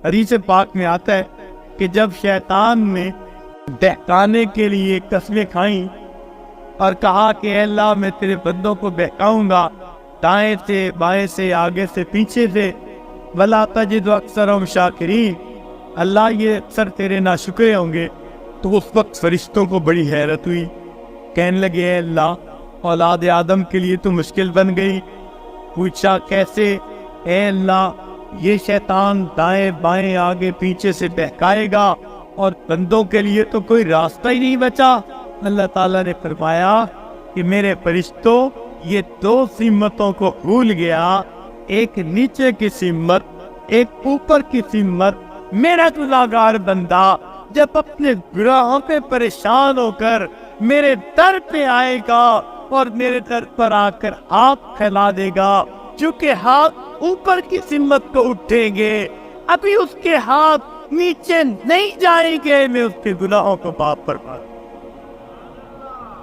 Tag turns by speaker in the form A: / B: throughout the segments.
A: حدیث پاک میں آتا ہے کہ جب شیطان نے بہکانے کے لیے قسمیں کھائیں اور کہا کہ اے اللہ میں تیرے بندوں کو بہکاؤں گا دائیں سے بائیں سے آگے سے پیچھے سے، وَلَا تَجِدُ أَكْثَرَهُمْ شَاكِرِينَ، اللہ یہ اکثر تیرے ناشکرے ہوں گے۔ تو اس وقت فرشتوں کو بڑی حیرت ہوئی، کہنے لگے اے اللہ اولاد آدم کے لیے تو مشکل بن گئی۔ پوچھا کیسے؟ اے اللہ یہ شیطان دائیں بائیں آگے پیچھے سے بہکائے گا اور بندوں کے لیے تو کوئی راستہ ہی نہیں بچا۔ اللہ تعالیٰ نے فرمایا کہ میرے فرشتوں یہ دو سمتوں کو بھول گیا، ایک نیچے کی سمت ایک اوپر کی سمت۔ میرا گناہگار بندہ جب اپنے گناہوں پہ پریشان ہو کر میرے در پہ آئے گا اور میرے در پر آ کر ہاتھ پھیلا دے گا، چونکہ ہاتھ اوپر کی سمت کو اٹھیں گے، ابھی اس کے ہاتھ نیچے نہیں جائیں گے، میں اس کے گناہوں کو معاف فرما دوں۔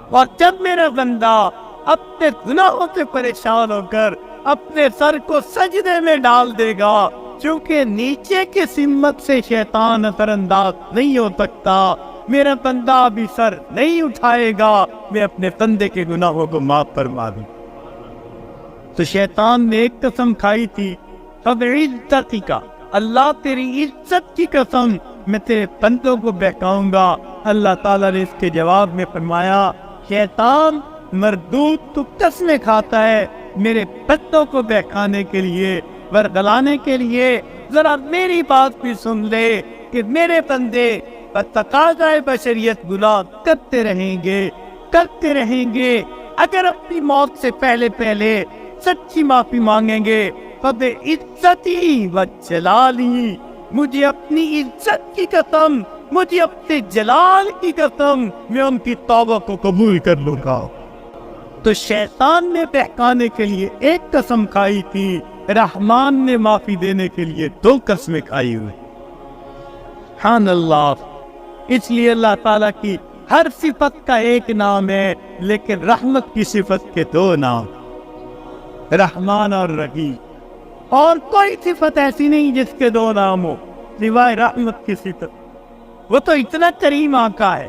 A: اور جب میرا بندہ اپنے گناہوں سے پریشان ہو کر اپنے سر کو سجدے میں ڈال دے گا، چونکہ نیچے کی سمت سے شیطان اثر انداز نہیں ہو سکتا، میرا بندہ ابھی سر نہیں اٹھائے گا، میں اپنے بندے کے گناہوں کو معاف فرما دوں۔ تو شیطان نے ایک قسم کھائی تھی فَبِعِزَّتِكَ کا، اللہ تیری عزت کی قسم میں تیرے بندوں کو بہکاؤں گا۔ اللہ تعالیٰ نے اس کے جواب میں فرمایا شیطان مردود تو قسمیں کھاتا ہے میرے بندوں کو بہکانے کے لیے، ورگلانے کے لیے، ذرا میری بات بھی سن لے کہ میرے بندے بتقاضائے بشریت گناہ کرتے رہیں گے، اگر اپنی موت سے پہلے سچی معافی مانگیں گے فَبِعِزَّتِي وَجَلَالِي، مجھے اپنی عزت کی قسم، مجھے اپنے جلال کی قسم، میں ان کی توبہ کو قبول کر لوں گا۔ تو شیطان نے بہکانے کے لیے ایک قسم کھائی تھی، رحمان نے معافی دینے کے لیے دو قسمیں کھائی ہوئی۔ سبحان اللہ۔ اس لیے اللہ تعالیٰ کی ہر صفت کا ایک نام ہے، لیکن رحمت کی صفت کے دو نام، رحمان اور رحیم۔ اور کوئی صفت ایسی نہیں جس کے دو نام ہو سوائے رحمت کی صفت۔ وہ تو اتنا کریم آقا ہے،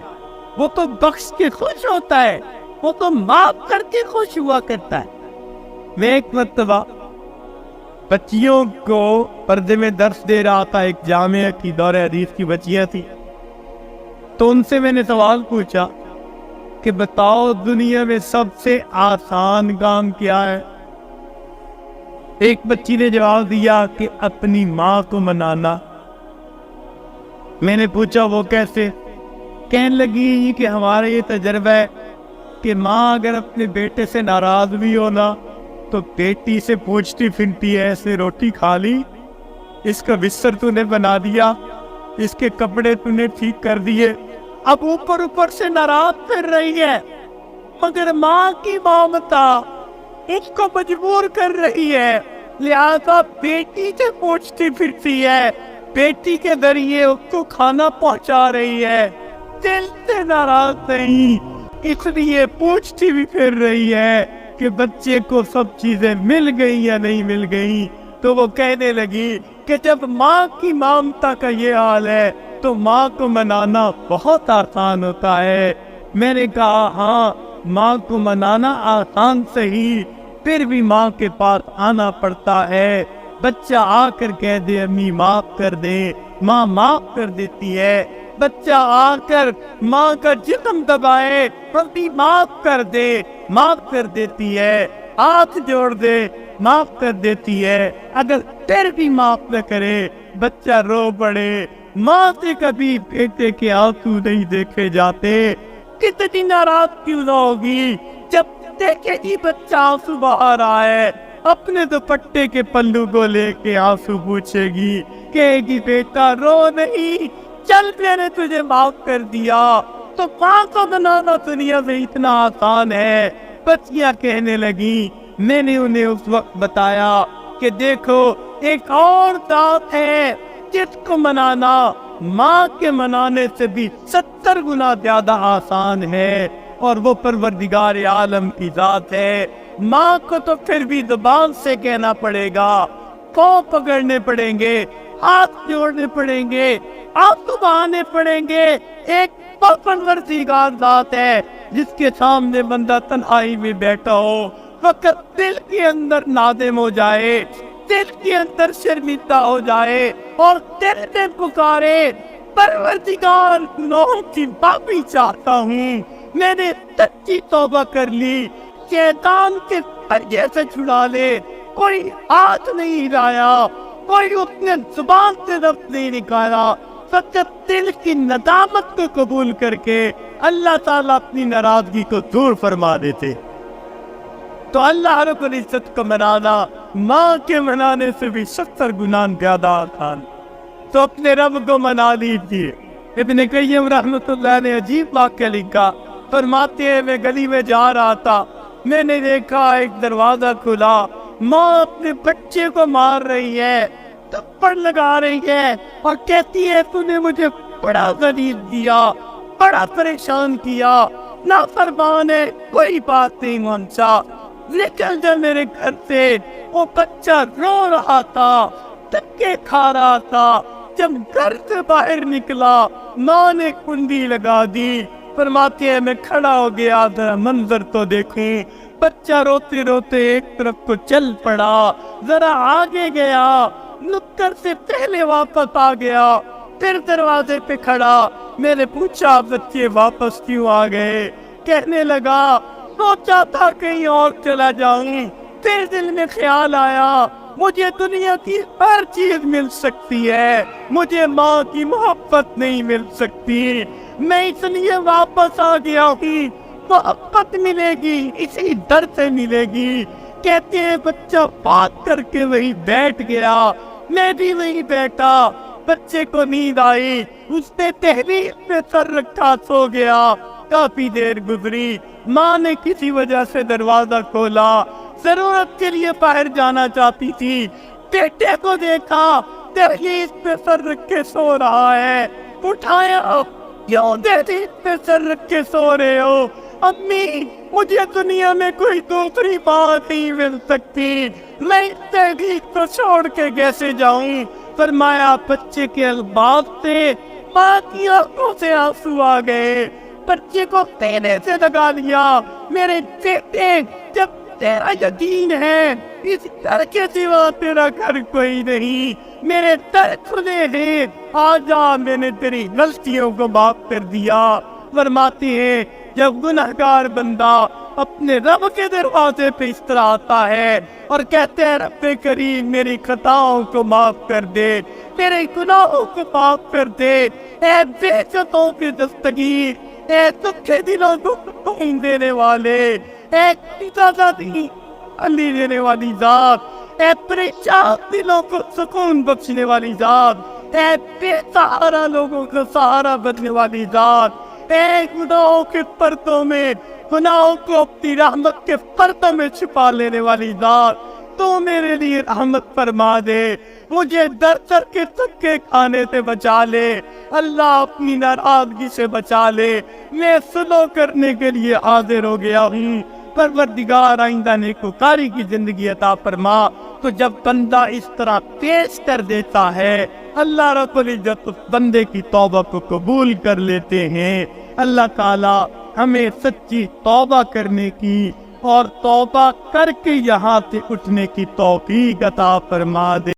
A: وہ تو بخش کے خوش ہوتا ہے، وہ تو معاف کر کے خوش ہوا کرتا ہے۔ میں ایک مرتبہ بچیوں کو پردے میں درس دے رہا تھا، ایک جامعہ کی دور حدیث کی بچیاں تھی، تو ان سے میں نے سوال پوچھا کہ بتاؤ دنیا میں سب سے آسان کام کیا ہے؟ ایک بچی نے جواب دیا کہ اپنی ماں کو منانا۔ میں نے پوچھا وہ کیسے؟ کہنے لگی کہ ہمارا یہ تجربہ ہے کہ ماں اگر اپنے بیٹے سے ناراض بھی ہونا تو بیٹی سے پوچھتی پھرتی ہے ایسے روٹی کھا لی، اس کا بستر تو نے بنا دیا، اس کے کپڑے تو نے ٹھیک کر دیے، اب اوپر سے ناراض پھر رہی ہے، مگر ماں کی ممتا اس کو مجبور کر رہی ہے، لہذا بیٹی سے پوچھتی پھرتی ہے، بیٹی کے ذریعے اس کو کھانا پہنچا رہی ہے، دل سے ناراض نہیں، اس لیے پوچھتی بھی پھر رہی ہے کہ بچے کو سب چیزیں مل گئی یا نہیں مل گئی۔ تو وہ کہنے لگی کہ جب ماں کی ممتا کا یہ حال ہے تو ماں کو منانا بہت آسان ہوتا ہے۔ میں نے کہا ہاں ماں کو منانا آسان صحیح، پھر بھی ماں کے پاس آنا پڑتا ہے۔ بچہ آ کر کہہ دے امی معاف کر دے، ماں معاف کر دیتی ہے۔ بچہ آ کر ماں کا جسم دبائے، امی معاف کر دے، معاف کر دیتی ہے۔ ہاتھ جوڑ دے، معاف کر دیتی ہے۔ اگر پھر بھی معاف نہ کرے بچہ رو پڑے۔ ماں سے کبھی بیٹے کے آنسو نہیں دیکھے جاتے، کتنی ناراض کیوں نہ ہوگی جب دیکھے گی بچہ آنسو بہا رہا ہے، اپنے دوپٹے کے پلو کو لے کے آنسو پوچھے گی، کہے گی بیٹا رو نہیں، چل میں نے تجھے معاف کر دیا۔ تو ماں کو بنانا دنیا میں اتنا آسان ہے۔ بچیاں کہنے لگی، میں نے انہیں اس وقت بتایا کہ دیکھو ایک اور ذات ہے جس کو منانا ماں کے منانے سے بھی 70 گنا زیادہ آسان ہے، اور وہ پروردگار عالم کی ذات ہے۔ ماں کو تو پھر بھی زبان سے کہنا پڑے گا، پاؤں پکڑنے پڑیں گے، ہاتھ جوڑنے پڑیں گے، آنسو بہانے پڑیں گے۔ ایک پروردگار ذات ہے جس کے سامنے بندہ تنہائی میں بیٹھا ہو، وقت دل کے اندر نادم ہو جائے، دل کے اندر شرمندہ ہو جائے اور دل میں پکارے پروردگار گناہوں کی معافی چاہتا ہوں، میں نے سچی توبہ کر لی، شیطان کے پنجے سے چھڑا لے۔ کوئی ہاتھ نہیں ہلایا، کوئی اپنے زبان سے لفظ نہیں نکالا، فقط دل کی ندامت کو قبول کر کے اللہ تعالیٰ اپنی ناراضگی کو دور فرما دیتے۔ تو اللہ رب العزت کو منانا ماں کے منانے سے بھی 70 گنا زیادہ آسان، تو اپنے رب کو منا لیجیے۔ ابن قیم رحمۃ اللہ نے عجیب واقعہ لکھا، فرماتے ہیں میں گلی میں جا رہا تھا، میں نے دیکھا ایک دروازہ کھلا، ماں اپنے بچے کو مار رہی ہے، تھپڑ لگا رہی ہے اور کہتی ہے تو نے مجھے بڑا ذلیل کیا، بڑا پریشان کیا، نافرمان ہے، کوئی بات نہیں مانتا۔ لیکن جب میرے گھر سے وہ بچہ رو رہا تھا، دھکے کھا رہا تھا، جب گھر سے باہر نکلا ماں نے کنڈی لگا دی۔ فرماتے ہیں میں کھڑا ہو گیا، ذرا منظر تو دیکھوں، بچہ روتے روتے ایک طرف کو چل پڑا، ذرا آگے گیا، نکر سے پہلے واپس آ گیا، پھر دروازے پہ کھڑا، میں نے پوچھا بچے واپس کیوں آ گئے؟ کہنے لگا سوچا تھا کہیں اور چلا جاؤں، پھر دل میں خیال آیا مجھے دنیا کی ہر چیز مل سکتی ہے، مجھے ماں کی محبت نہیں مل سکتی، میں اس لیے واپس آ گیا ہوں، محبت ملے گی اسی در سے ملے گی۔ کہتے ہیں بچہ بات کر کے وہی بیٹھ گیا، میں بھی وہی بیٹھا، بچے کو نیند آئی، اس نے تحریر پہ سر رکھا سو گیا۔ کافی دیر گزری، ماں نے کسی وجہ سے دروازہ کھولا، ضرورت کے لیے باہر جانا چاہتی تھی، بیٹے کو دیکھا دہلیز پہ سر رکھ کے سو رہا ہے، اٹھایا، کیوں دہلیز پہ سر رکھ کے سو رہے ہو؟ امی مجھے دنیا میں کوئی دوسری بات نہیں مل سکتی، میں اس دہلیز کو چھوڑ کے کیسے جاؤں؟ فرمایا بچے کے الفاظ سے ماں کی آنکھوں سے آنسو آ گئے، بچے کو سینے سے لگا لیا، میرے بیٹے جب تیرا یقین ہے اس گھر کے سوا تیرا گھر کوئی نہیں، میرے در کھلے ہیں، آجا میں نے تیری غلطیوں کو معاف کر دیا۔ فرماتے ہیں جب گنہگار بندہ اپنے رب کے دروازے پہ اس طرح آتا ہے اور کہتے ہیں رب کریم میری خطاؤں کو معاف کر دے، میرے گناہوں کو معاف کر دے، اے بے عزتوں کی دستگیر، اے دکھے دلوں کو سکون دینے والے، اے علی دینے والی ذات، اے پریشان دلوں کو سکون بخشنے والی ذات، اے بے سہارا لوگوں کو سہارا بننے والی ذات، اے گناہوں کے پردوں میں گناہوں کو اپنی رحمت کے پردوں میں چھپا لینے والی ذات، تو میرے لیے رحمت فرما دے، مجھے در در کے دھکے کھانے سے بچا لے، اللہ اپنی ناراضگی سے بچا لے، میں سلو کرنے کے لیے حاضر ہو گیا ہوں، پروردگار آئندہ نیکوکاری کی زندگی عطا فرما۔ تو جب بندہ اس طرح پیش کر دیتا ہے اللہ رب العزت اس بندے کی توبہ کو قبول کر لیتے ہیں۔ اللہ تعالی ہمیں سچی توبہ کرنے کی اور توبہ کر کے یہاں سے اٹھنے کی توفیق عطا فرما دے۔